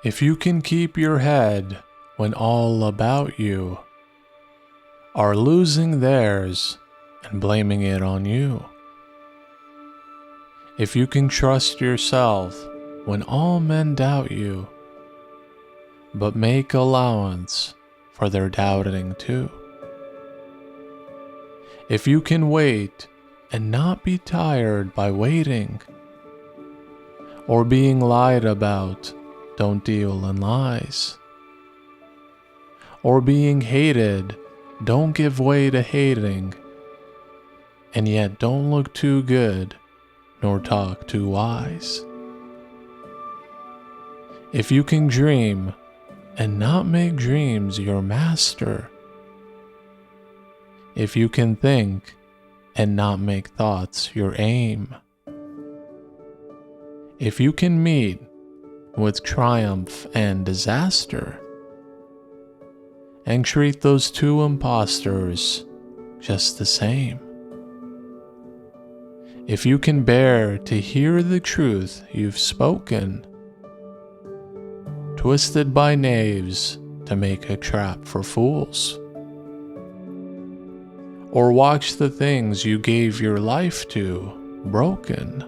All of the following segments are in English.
If you can keep your head when all about you are losing theirs and blaming it on you. If you can trust yourself when all men doubt you, but make allowance for their doubting too. If you can wait and not be tired by waiting, or being lied about, don't deal in lies. Or being hated, don't give way to hating, and yet don't look too good, nor talk too wise. If you can dream, and not make dreams your master. If you can think, and not make thoughts your aim. If you can meet with triumph and disaster, and treat those two impostors just the same. If you can bear to hear the truth you've spoken, twisted by knaves to make a trap for fools, or watch the things you gave your life to broken,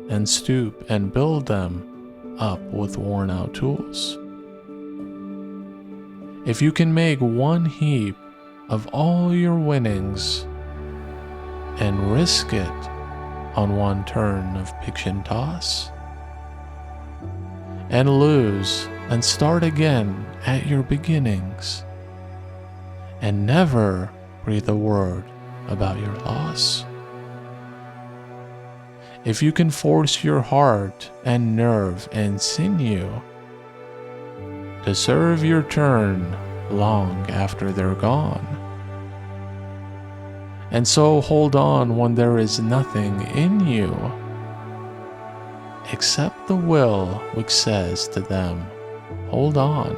and stoop and build them up with worn out tools. If you can make one heap of all your winnings and risk it on one turn of pitch and toss, and lose and start again at your beginnings, and never breathe a word about your loss. If you can force your heart and nerve and sinew to serve your turn long after they're gone, and so hold on when there is nothing in you except the will which says to them, hold on.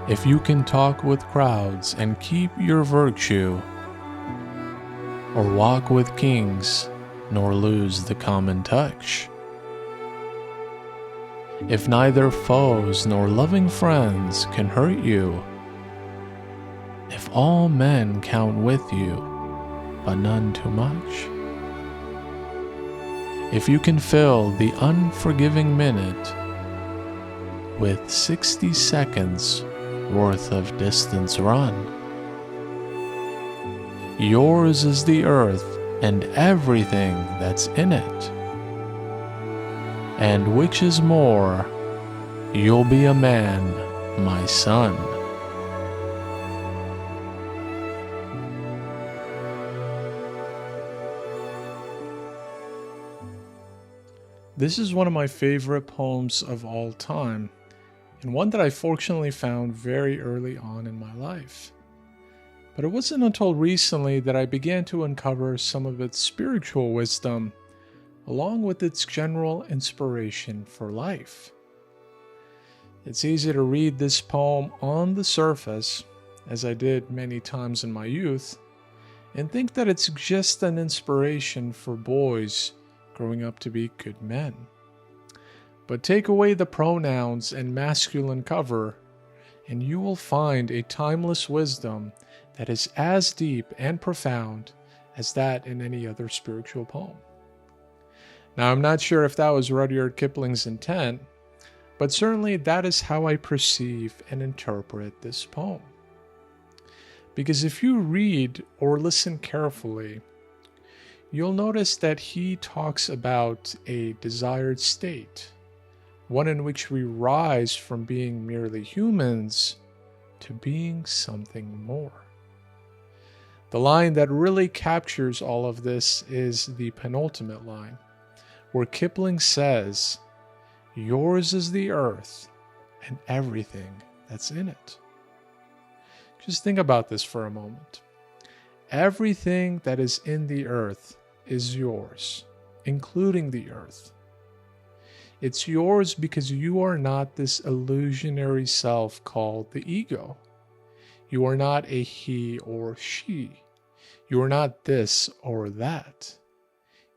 If you can talk with crowds and keep your virtue, or walk with kings nor lose the common touch, if neither foes nor loving friends can hurt you, if all men count with you, but none too much, if you can fill the unforgiving minute with 60 seconds worth of distance run, yours is the earth and everything that's in it, and which is more, you'll be a man, my son. This is one of my favorite poems of all time, and one that I fortunately found very early on in my life. But it wasn't until recently that I began to uncover some of its spiritual wisdom, along with its general inspiration for life. It's easy to read this poem on the surface, as I did many times in my youth, and think that it's just an inspiration for boys growing up to be good men. But take away the pronouns and masculine cover, and you will find a timeless wisdom that is as deep and profound as that in any other spiritual poem. Now, I'm not sure if that was Rudyard Kipling's intent, but certainly that is how I perceive and interpret this poem. Because if you read or listen carefully, you'll notice that he talks about a desired state, one in which we rise from being merely humans to being something more. The line that really captures all of this is the penultimate line, where Kipling says, yours is the earth and everything that's in it. Just think about this for a moment. Everything that is in the earth is yours, including the earth. It's yours because you are not this illusionary self called the ego. You are not a he or she. You are not this or that.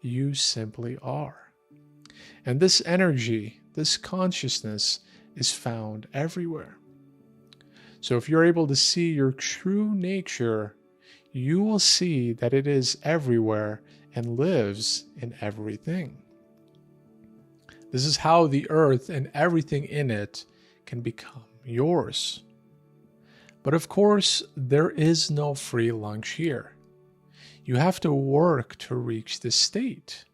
You simply are. And this energy, this consciousness, is found everywhere. So if you're able to see your true nature, you will see that it is everywhere and lives in everything. This is how the earth and everything in it can become yours. But of course, there is no free lunch here. You have to work to reach this state.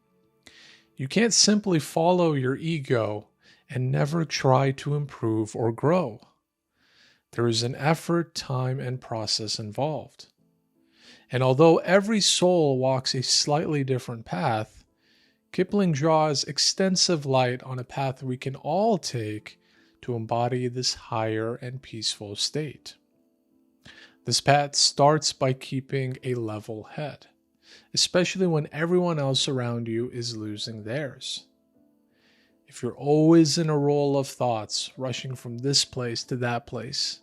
You can't simply follow your ego and never try to improve or grow. There is an effort, time, and process involved. And although every soul walks a slightly different path, Kipling draws extensive light on a path we can all take to embody this higher and peaceful state. This path starts by keeping a level head, especially when everyone else around you is losing theirs. If you're always in a roll of thoughts, rushing from this place to that place,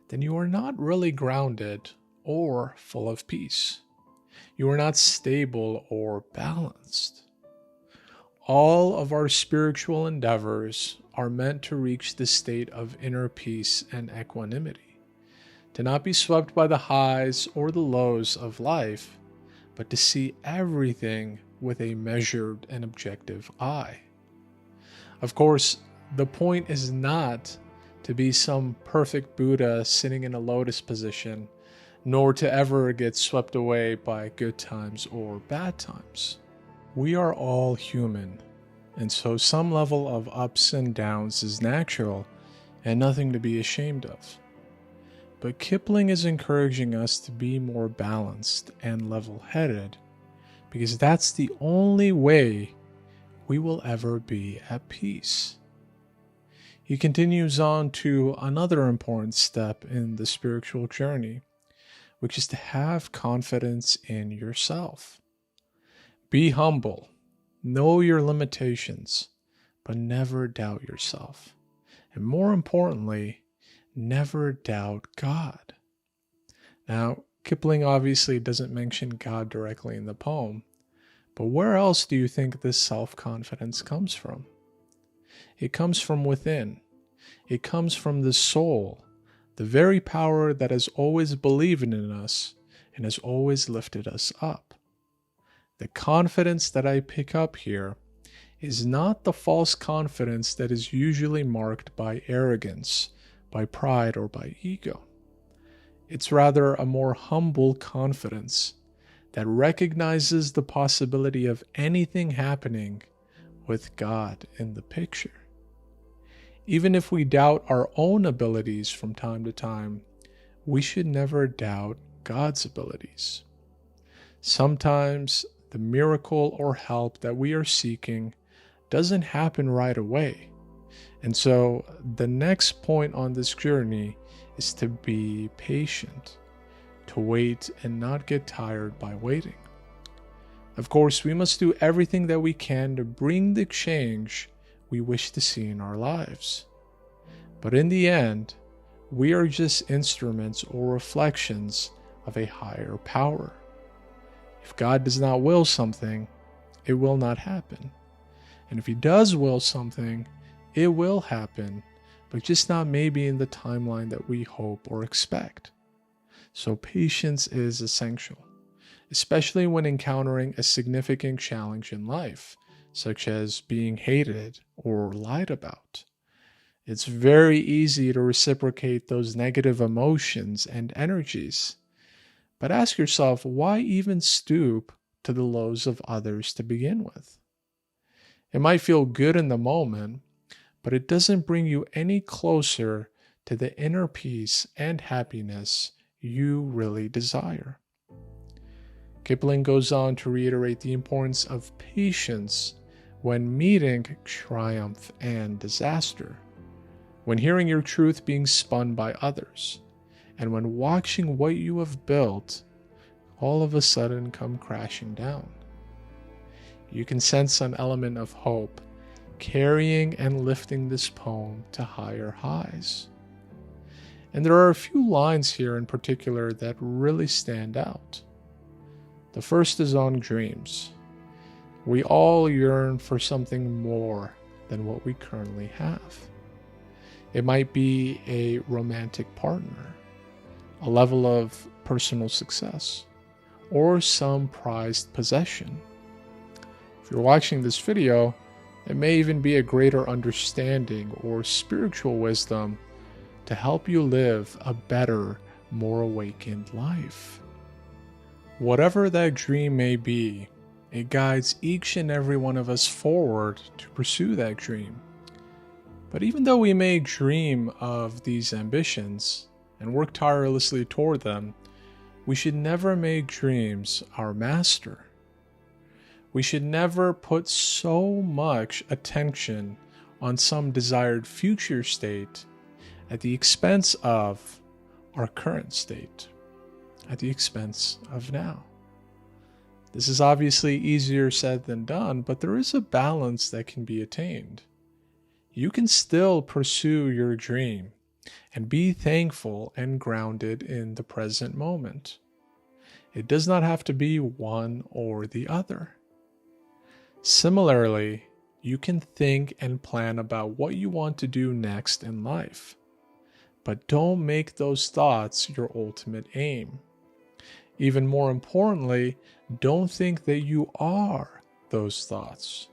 then you are not really grounded or full of peace. You are not stable or balanced. All of our spiritual endeavors are meant to reach the state of inner peace and equanimity, to not be swept by the highs or the lows of life, but to see everything with a measured and objective eye. Of course, the point is not to be some perfect Buddha sitting in a lotus position, nor to ever get swept away by good times or bad times. We are all human, and so some level of ups and downs is natural and nothing to be ashamed of. But Kipling is encouraging us to be more balanced and level-headed, because that's the only way we will ever be at peace. He continues on to another important step in the spiritual journey, which is to have confidence in yourself. Be humble, know your limitations, but never doubt yourself. And more importantly, never doubt God. Now, Kipling obviously doesn't mention God directly in the poem, but where else do you think this self-confidence comes from? It comes from within. It comes from the soul, the very power that has always believed in us and has always lifted us up. The confidence that I pick up here is not the false confidence that is usually marked by arrogance, by pride, or by ego. It's rather a more humble confidence that recognizes the possibility of anything happening with God in the picture. Even if we doubt our own abilities from time to time, we should never doubt God's abilities. Sometimes the miracle or help that we are seeking doesn't happen right away. And so the next point on this journey is to be patient, to wait and not get tired by waiting. Of course, we must do everything that we can to bring the change we wish to see in our lives. But in the end, we are just instruments or reflections of a higher power. If God does not will something, it will not happen. And if He does will something, it will happen, but just not maybe in the timeline that we hope or expect. So patience is essential, especially when encountering a significant challenge in life, such as being hated or lied about. It's very easy to reciprocate those negative emotions and energies. But ask yourself, why even stoop to the lows of others to begin with? It might feel good in the moment, but it doesn't bring you any closer to the inner peace and happiness you really desire. Kipling goes on to reiterate the importance of patience when meeting triumph and disaster, when hearing your truth being spun by others, and when watching what you have built all of a sudden come crashing down. You can sense an element of hope carrying and lifting this poem to higher highs. And there are a few lines here in particular that really stand out. The first is on dreams. We all yearn for something more than what we currently have. It might be a romantic partner, a level of personal success, or some prized possession. If you're watching this video, it may even be a greater understanding or spiritual wisdom to help you live a better, more awakened life. Whatever that dream may be, it guides each and every one of us forward to pursue that dream. But even though we may dream of these ambitions and work tirelessly toward them, we should never make dreams our master. We should never put so much attention on some desired future state at the expense of our current state, at the expense of now. This is obviously easier said than done, but there is a balance that can be attained. You can still pursue your dream and be thankful and grounded in the present moment. It does not have to be one or the other. Similarly, you can think and plan about what you want to do next in life, but don't make those thoughts your ultimate aim. Even more importantly, don't think that you are those thoughts.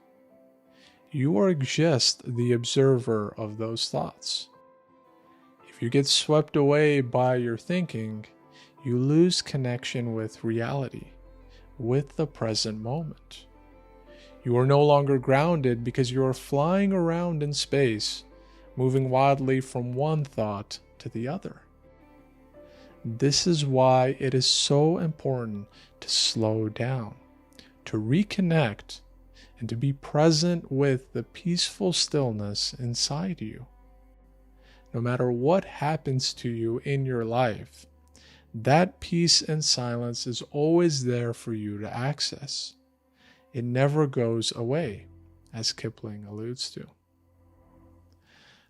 You are just the observer of those thoughts. If you get swept away by your thinking, you lose connection with reality, with the present moment. You are no longer grounded because you are flying around in space, moving wildly from one thought to the other. This is why it is so important to slow down, to reconnect, and to be present with the peaceful stillness inside you. No matter what happens to you in your life, that peace and silence is always there for you to access. It never goes away, as Kipling alludes to.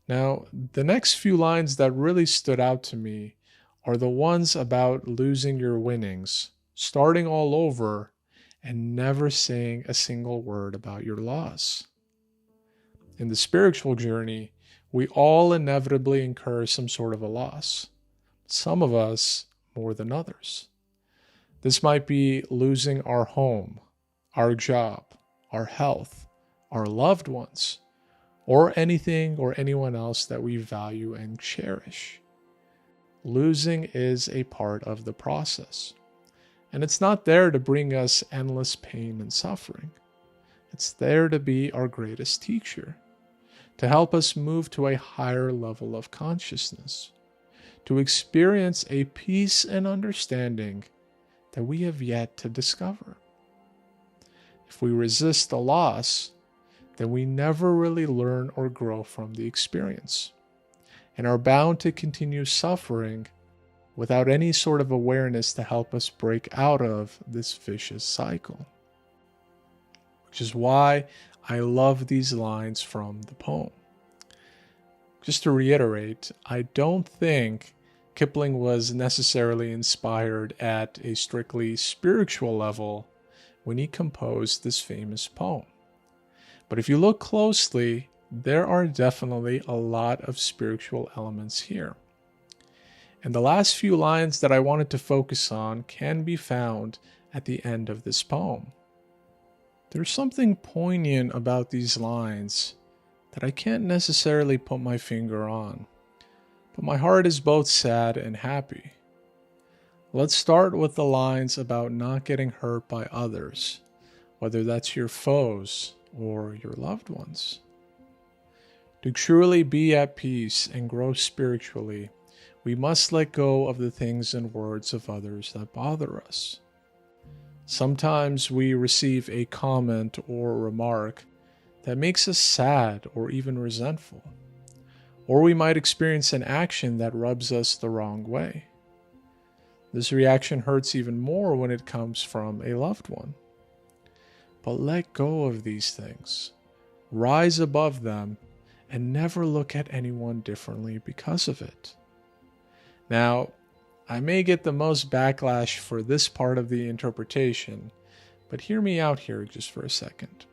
Now, the next few lines that really stood out to me are the ones about losing your winnings, starting all over, and never saying a single word about your loss. In the spiritual journey, we all inevitably incur some sort of a loss. Some of us more than others. This might be losing our home, our job, our health, our loved ones, or anything or anyone else that we value and cherish. Losing is a part of the process. And it's not there to bring us endless pain and suffering. It's there to be our greatest teacher, to help us move to a higher level of consciousness, to experience a peace and understanding that we have yet to discover. If we resist the loss, then we never really learn or grow from the experience, and are bound to continue suffering without any sort of awareness to help us break out of this vicious cycle. Which is why I love these lines from the poem. Just to reiterate, I don't think Kipling was necessarily inspired at a strictly spiritual level when he composed this famous poem. But if you look closely, there are definitely a lot of spiritual elements here. And the last few lines that I wanted to focus on can be found at the end of this poem. There's something poignant about these lines that I can't necessarily put my finger on, but my heart is both sad and happy. Let's start with the lines about not getting hurt by others, whether that's your foes or your loved ones. To truly be at peace and grow spiritually, we must let go of the things and words of others that bother us. Sometimes we receive a comment or remark that makes us sad or even resentful. Or we might experience an action that rubs us the wrong way. This reaction hurts even more when it comes from a loved one. But let go of these things. Rise above them and never look at anyone differently because of it. Now, I may get the most backlash for this part of the interpretation, But hear me out here just for a second.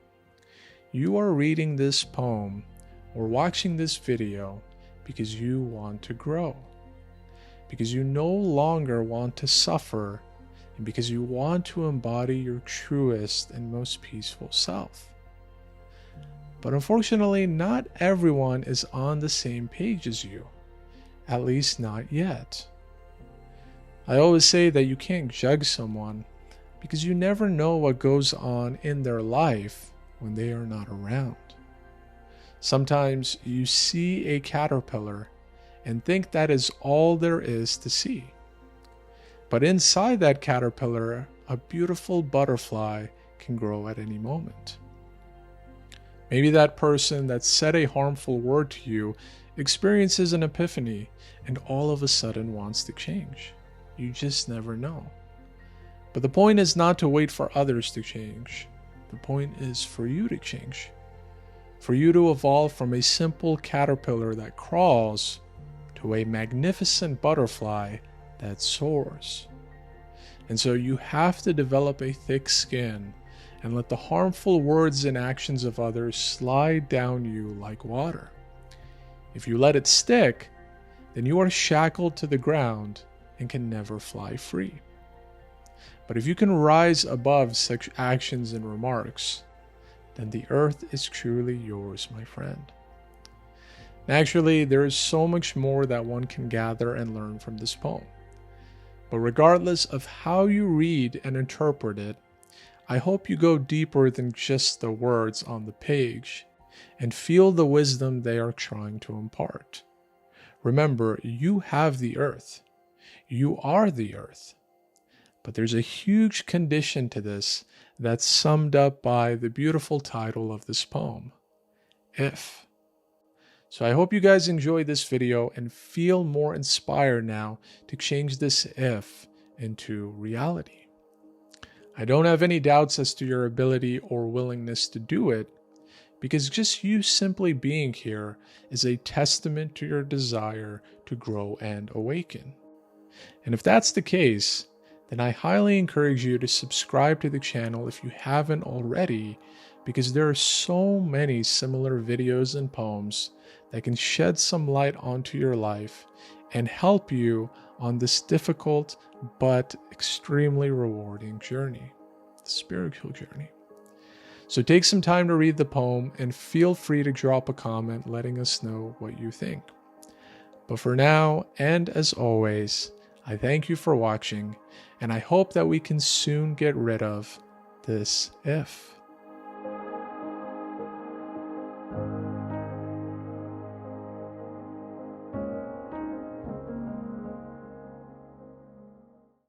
You are reading this poem or watching this video because you want to grow, because you no longer want to suffer, and because you want to embody your truest and most peaceful self. But unfortunately, not everyone is on the same page as you, at least not yet. I always say that you can't judge someone because you never know what goes on in their life when they are not around. Sometimes you see a caterpillar and think that is all there is to see. But inside that caterpillar, a beautiful butterfly can grow at any moment. Maybe that person that said a harmful word to you experiences an epiphany and all of a sudden wants to change. You just never know. But the point is not to wait for others to change. The point is for you to change. For you to evolve from a simple caterpillar that crawls to a magnificent butterfly that soars. And so you have to develop a thick skin and let the harmful words and actions of others slide down you like water. If you let it stick, then you are shackled to the ground and can never fly free. But if you can rise above such actions and remarks, then the earth is truly yours, my friend. Naturally, there is so much more that one can gather and learn from this poem. But regardless of how you read and interpret it, I hope you go deeper than just the words on the page and feel the wisdom they are trying to impart. Remember, you have the earth. You are the earth. But there's a huge condition to this that's summed up by the beautiful title of this poem, If. So I hope you guys enjoyed this video and feel more inspired now to change this if into reality. I don't have any doubts as to your ability or willingness to do it, because just you simply being here is a testament to your desire to grow and awaken. And if that's the case, then I highly encourage you to subscribe to the channel if you haven't already, because there are so many similar videos and poems that can shed some light onto your life and help you on this difficult but extremely rewarding journey, the spiritual journey. So take some time to read the poem and feel free to drop a comment letting us know what you think. But for now, and as always, I thank you for watching, and I hope that we can soon get rid of this if.